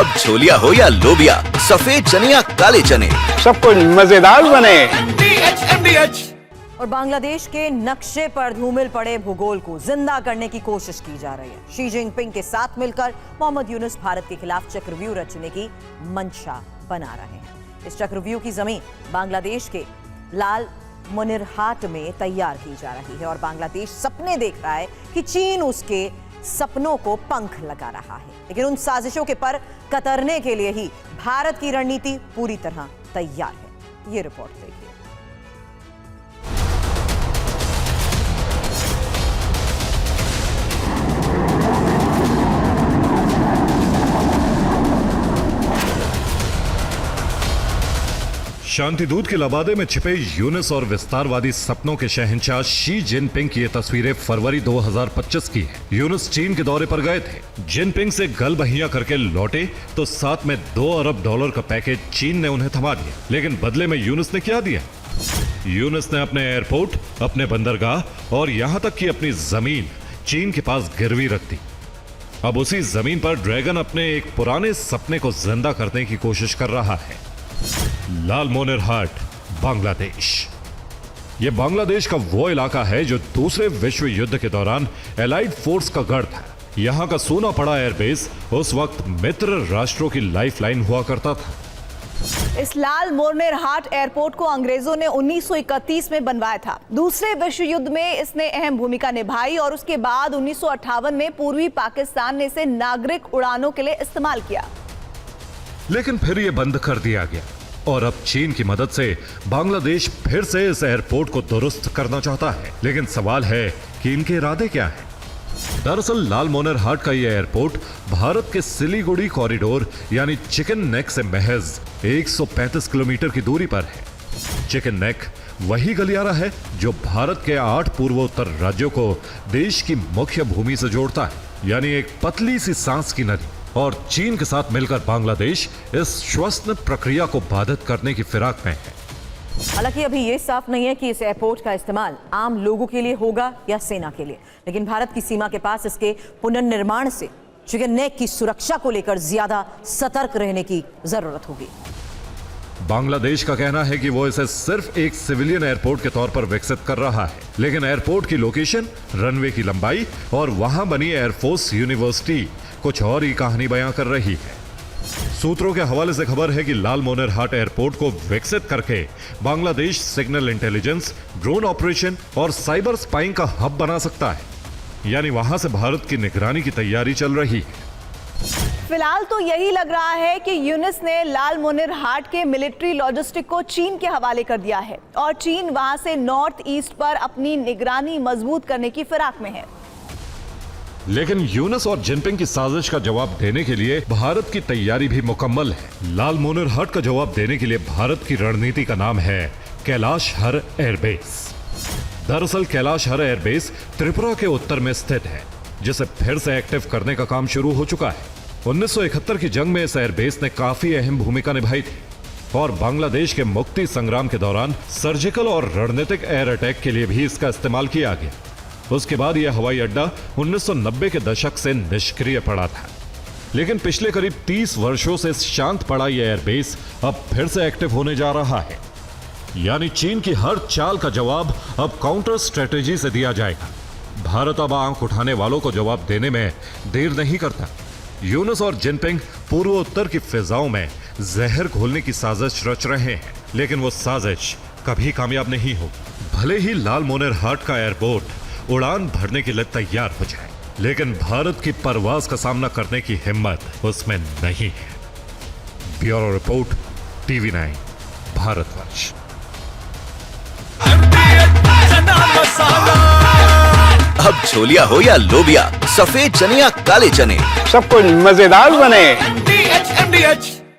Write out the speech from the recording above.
अब छोलिया हो या लोबिया, सफेद चने या काले चने, सब कुछ मजेदार बने। और बांग्लादेश के नक्शे पर धूमिल पड़े भूगोल को जिंदा करने की कोशिश की जा रही है। शी जिनपिंग के साथ मिलकर मोहम्मद यूनुस भारत के खिलाफ चक्रव्यूह रचने की मंशा बना रहे हैं। इस चक्रव्यूह की जमीन बांग्लादेश के लाल मोनिरहाट में तैयार की जा रही है और बांग्लादेश सपने देख रहा है कि चीन उसके सपनों को पंख लगा रहा है। लेकिन उन साजिशों के पर कतरने के लिए ही भारत की रणनीति पूरी तरह तैयार है। ये रिपोर्ट देखिए। शांति दूत के लबादे में छिपे यूनुस और विस्तारवादी सपनों के शहंशाह शी जिनपिंग की ये तस्वीरें फरवरी 2025 की है। यूनुस चीन के दौरे पर गए थे। जिनपिंग से गलबहियां करके लौटे तो साथ में $2 अरब का पैकेज चीन ने उन्हें थमा दिया। लेकिन बदले में यूनुस ने क्या दिया? यूनुस ने अपने एयरपोर्ट, अपने बंदरगाह और यहां तक कि अपनी जमीन चीन के पास गिरवी रख दी। अब उसी जमीन पर ड्रैगन अपने एक पुराने सपने को जिंदा करने की कोशिश कर रहा है। लाल मोनिरहाट, बांग्लादेश। यह बांग्लादेश का वो इलाका है जो दूसरे विश्व युद्ध के दौरान एलाइड फोर्स का गढ़ था। यहां का सूना पड़ा एयरबेस उस वक्त मित्र राष्ट्रों की लाइफलाइन हुआ करता था। इस लाल मोनिरहाट एयरपोर्ट को अंग्रेजों ने 1931 में बनवाया था। दूसरे विश्व युद्ध में इसने अहम भूमिका निभाई और उसके बाद 1958 में पूर्वी पाकिस्तान ने इसे नागरिक उड़ानों के लिए इस्तेमाल किया। लेकिन फिर यह बंद कर दिया गया और अब चीन की मदद से बांग्लादेश फिर से इस एयरपोर्ट को दुरुस्त करना चाहता है। लेकिन सवाल है कि इनके इरादे क्या हैं? दरअसल लाल मोनिरहाट का यह एयरपोर्ट भारत के सिलीगुड़ी कॉरिडोर यानी चिकन नेक से महज 135 किलोमीटर की दूरी पर है। चिकन नेक वही गलियारा है जो भारत के 8 पूर्वोत्तर राज्यों को देश की मुख्य भूमि से जोड़ता है, यानी एक पतली सी सांस की नदी। और चीन के साथ मिलकर बांग्लादेश इस श्वसन प्रक्रिया को बाधित करने की फिराक में है। हालांकि अभी ये साफ नहीं है कि इस एयरपोर्ट का इस्तेमाल आम लोगों के लिए होगा या सेना के लिए। लेकिन भारत की सीमा के पास इसके पुनर्निर्माण से चिकन नेक की सुरक्षा को लेकर ज्यादा सतर्क रहने की जरूरत होगी। बांग्लादेश का कहना है कि वो इसे सिर्फ एक सिविलियन एयरपोर्ट के तौर पर विकसित कर रहा है। लेकिन एयरपोर्ट की लोकेशन, रनवे की लंबाई और वहां बनी एयरफोर्स यूनिवर्सिटी कुछ और ही कहानी बयां कर रही है। सूत्रों के हवाले से खबर है कि लाल मोनिरहाट एयरपोर्ट को विकसित करके Bangladesh signal intelligence, drone operation और साइबर स्पाइंग का हब बना सकता है। यानी वहां से भारत की निगरानी की तैयारी चल रही है। फिलहाल तो यही लग रहा है कि यूनुस ने लाल मोनिरहाट के मिलिट्री लॉजिस्टिक को चीन के हवाले कर दिया है और चीन वहां से नॉर्थ ईस्ट पर अपनी निगरानी मजबूत करने की फिराक में है। लेकिन यूनुस और जिनपिंग की साजिश का जवाब देने के लिए भारत की तैयारी भी मुकम्मल है। लाल मोनिरहाट का जवाब देने के लिए भारत की रणनीति का नाम है कैलाश हर एयरबेस। दरअसल कैलाश हर एयरबेस त्रिपुरा के उत्तर में स्थित है, जिसे फिर से एक्टिव करने का काम शुरू हो चुका है। 1971 की जंग में इस एयरबेस ने काफी अहम भूमिका निभाई थी और बांग्लादेश के मुक्ति संग्राम के दौरान सर्जिकल और रणनीतिक एयर अटैक के लिए भी इसका इस्तेमाल किया गया। उसके बाद यह हवाई अड्डा 1990 के दशक से निष्क्रिय पड़ा था। लेकिन पिछले करीब 30 वर्षों से शांत पड़ा यह एयरबेस अब फिर से एक्टिव होने जा रहा है। यानी चीन की हर चाल का जवाब अब काउंटर स्ट्रेटेजी से दिया जाएगा। भारत अब आंख उठाने वालों को जवाब देने में देर नहीं करता। यूनुस और जिनपिंग पूर्वोत्तर की फिजाओं में जहर घोलने की साजिश रच रहे हैं, लेकिन वो साजिश कभी कामयाब नहीं होगी। भले ही लाल मोनिरहाट का एयरपोर्ट उड़ान भरने के लिए तैयार हो जाए, लेकिन भारत की परवाज का सामना करने की हिम्मत उसमें नहीं है। Bureau report, TV9, Bharatvarsh. अब छोलिया हो या लोबिया, सफेद चने या काले चने, सब कुछ मजेदार बने।